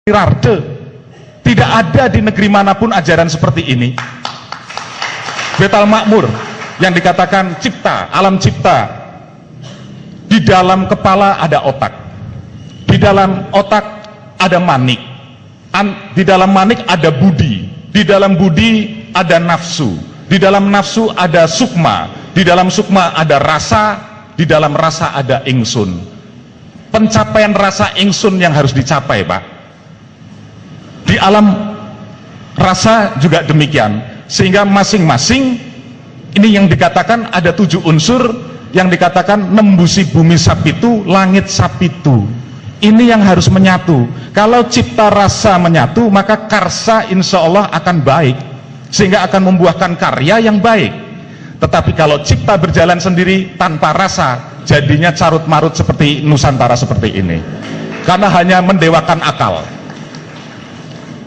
Rarde. Tidak ada di negeri manapun ajaran seperti ini. Betal Makmur yang dikatakan cipta, alam cipta. Di dalam kepala ada otak. Di dalam otak ada manik. Di dalam manik ada budi. Di dalam budi ada nafsu. Di dalam nafsu ada sukma. Di dalam sukma ada rasa. Di dalam rasa ada ingsun. Pencapaian rasa ingsun yang harus dicapai, Pak. Di alam rasa juga demikian, sehingga masing-masing ini yang dikatakan ada 7 unsur yang dikatakan nembusi bumi sapitu, langit sapitu. Ini yang harus menyatu. Kalau cipta rasa menyatu, maka karsa insya Allah akan baik, sehingga akan membuahkan karya yang baik. Tetapi kalau cipta berjalan sendiri tanpa rasa, jadinya carut marut seperti Nusantara seperti ini, karena hanya mendewakan akal.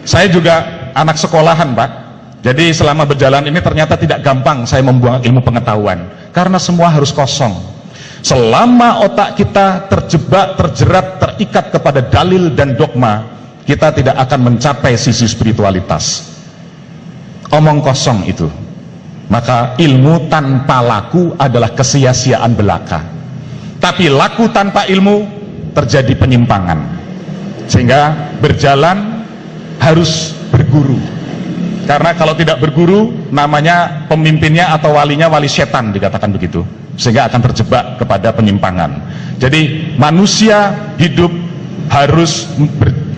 Saya juga anak sekolahan, Pak. Jadi selama berjalan ini ternyata tidak gampang saya membuang ilmu pengetahuan, karena semua harus kosong. Selama otak kita terjebak, terjerat, terikat kepada dalil dan dogma, kita tidak akan mencapai sisi spiritualitas. Omong kosong itu. Maka ilmu tanpa laku adalah kesia-siaan belaka. Tapi laku tanpa ilmu terjadi penyimpangan. Sehingga berjalan harus berguru, karena kalau tidak berguru namanya pemimpinnya atau walinya wali setan, dikatakan begitu, sehingga akan terjebak kepada penyimpangan. Jadi manusia hidup harus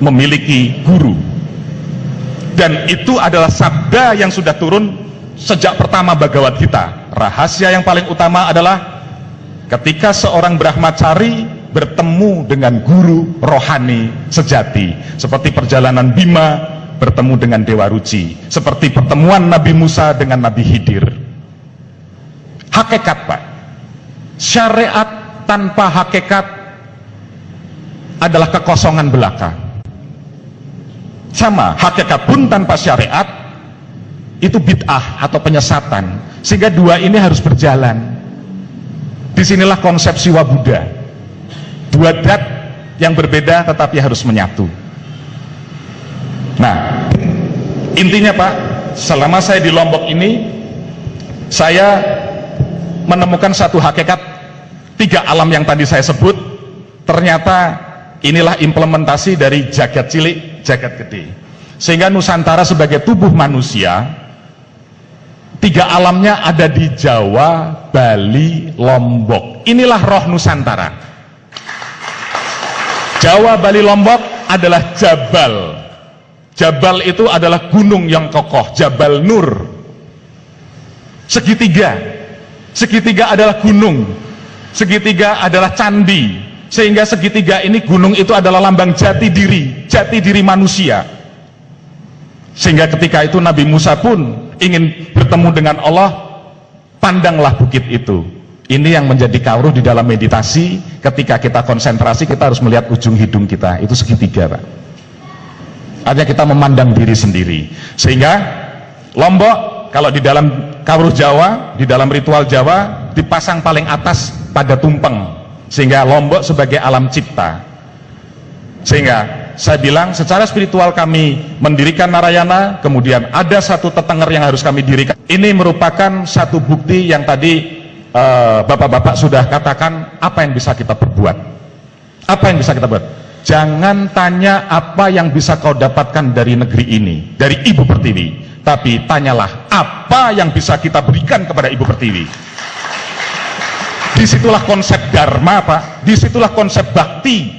memiliki guru, dan itu adalah sabda yang sudah turun sejak pertama Bhagavad Gita. Rahasia yang paling utama adalah ketika seorang brahmacari bertemu dengan guru rohani sejati, seperti perjalanan Bima bertemu dengan Dewa Ruci, seperti pertemuan Nabi Musa dengan Nabi Khidir. Hakikat, Pak, syariat tanpa hakikat adalah kekosongan belaka. Sama, hakikat pun tanpa syariat itu bid'ah atau penyesatan, sehingga dua ini harus berjalan. Disinilah konsep Siwa Buddha. Dua dat yang berbeda tetapi harus menyatu. Nah, intinya, Pak, selama saya di Lombok ini, saya menemukan satu hakikat 3 alam yang tadi saya sebut. Ternyata inilah implementasi dari jagat cilik, jagat gede. Sehingga Nusantara sebagai tubuh manusia, 3 alamnya ada di Jawa, Bali, Lombok. Inilah roh Nusantara. Jawa, Bali, Lombok adalah Jabal. Jabal itu adalah gunung yang kokoh, Jabal Nur. Segitiga. Segitiga adalah gunung. Segitiga adalah candi. Sehingga segitiga ini, gunung itu adalah lambang jati diri manusia. Sehingga ketika itu Nabi Musa pun ingin bertemu dengan Allah, pandanglah bukit itu. Ini yang menjadi kauruh di dalam meditasi. Ketika kita konsentrasi, kita harus melihat ujung hidung kita, itu segitiga, Pak. Artinya kita memandang diri sendiri. Sehingga Lombok, kalau di dalam kauruh Jawa, di dalam ritual Jawa, dipasang paling atas pada tumpeng, sehingga Lombok sebagai alam cipta. Sehingga saya bilang secara spiritual kami mendirikan Narayana, kemudian ada satu tetenger yang harus kami dirikan. Ini merupakan satu bukti yang tadi bapak-bapak sudah katakan, apa yang bisa kita perbuat, apa yang bisa kita buat. Jangan tanya apa yang bisa kau dapatkan dari negeri ini, dari Ibu Pertiwi, tapi tanyalah apa yang bisa kita berikan kepada Ibu Pertiwi. Disitulah konsep dharma, Pak. Disitulah konsep bakti.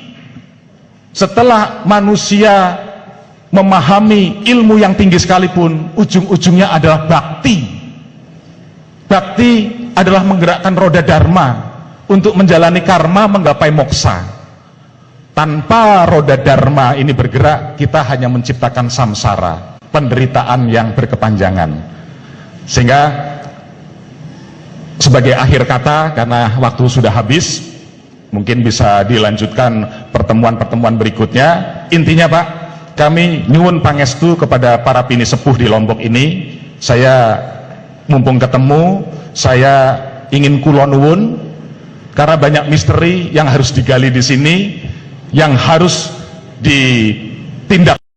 Setelah manusia memahami ilmu yang tinggi sekalipun, ujung-ujungnya adalah bakti. Bakti adalah menggerakkan roda dharma untuk menjalani karma, menggapai moksa. Tanpa roda dharma ini bergerak, kita hanya menciptakan samsara, penderitaan yang berkepanjangan. Sehingga sebagai akhir kata, karena waktu sudah habis, mungkin bisa dilanjutkan pertemuan-pertemuan berikutnya. Intinya, Pak, kami nyuwun pangestu kepada para pini sepuh di Lombok ini. Saya mumpung ketemu, saya ingin kulonuwun, karena banyak misteri yang harus digali di sini, yang harus tindak